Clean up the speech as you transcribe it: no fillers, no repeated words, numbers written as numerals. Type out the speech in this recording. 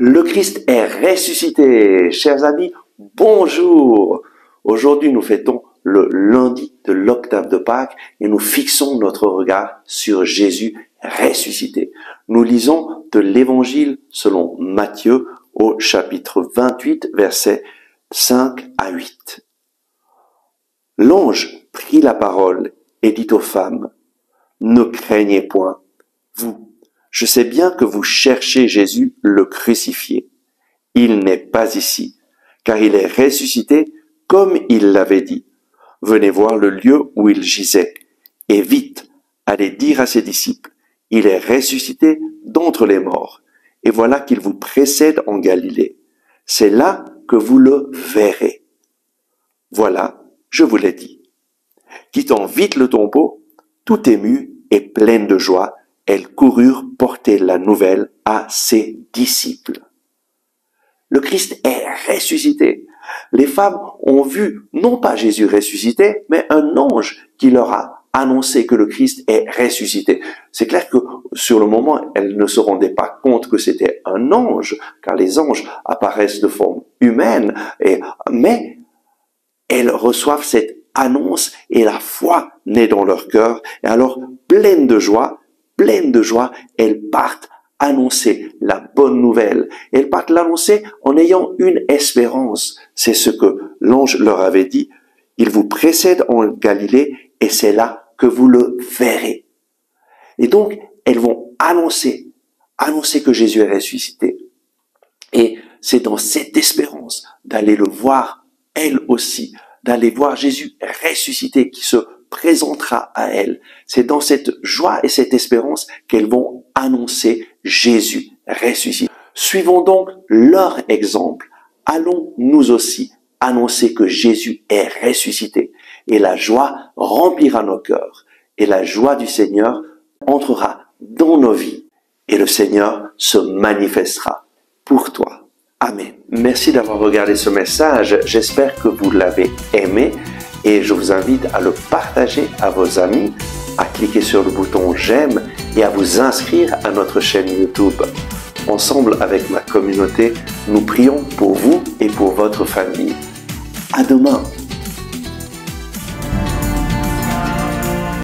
Le Christ est ressuscité. Chers amis, bonjour. Aujourd'hui, nous fêtons le lundi de l'octave de Pâques et nous fixons notre regard sur Jésus ressuscité. Nous lisons de l'Évangile selon Matthieu au chapitre 28, versets 5 à 8. L'ange prit la parole et dit aux femmes, « Ne craignez point, vous, je sais bien que vous cherchez Jésus le crucifié. Il n'est pas ici, car il est ressuscité comme il l'avait dit. Venez voir le lieu où il gisait, et vite, allez dire à ses disciples, il est ressuscité d'entre les morts, et voilà qu'il vous précède en Galilée. C'est là que vous le verrez. Voilà, je vous l'ai dit. » Quittant vite le tombeau, tout émue et pleine de joie, elles coururent porter la nouvelle à ses disciples. Le Christ est ressuscité. Les femmes ont vu non pas Jésus ressuscité, mais un ange qui leur a annoncé que le Christ est ressuscité. C'est clair que sur le moment, elles ne se rendaient pas compte que c'était un ange, car les anges apparaissent de forme humaine, mais elles reçoivent cette annonce et la foi naît dans leur cœur. Et alors, pleines de joie, elles partent annoncer la bonne nouvelle. Elles partent l'annoncer en ayant une espérance. C'est ce que l'ange leur avait dit. Il vous précède en Galilée et c'est là que vous le verrez. Et donc, elles vont annoncer que Jésus est ressuscité. Et c'est dans cette espérance d'aller le voir, elles aussi, d'aller voir Jésus ressuscité qui se présentera à elles. C'est dans cette joie et cette espérance qu'elles vont annoncer Jésus ressuscité. Suivons donc leur exemple. Allons nous aussi annoncer que Jésus est ressuscité. Et la joie remplira nos cœurs. Et la joie du Seigneur entrera dans nos vies. Et le Seigneur se manifestera pour toi. Amen. Merci d'avoir regardé ce message. J'espère que vous l'avez aimé et je vous invite à le partager à vos amis, à cliquer sur le bouton j'aime et à vous inscrire à notre chaîne YouTube. Ensemble avec ma communauté, nous prions pour vous et pour votre famille. À demain.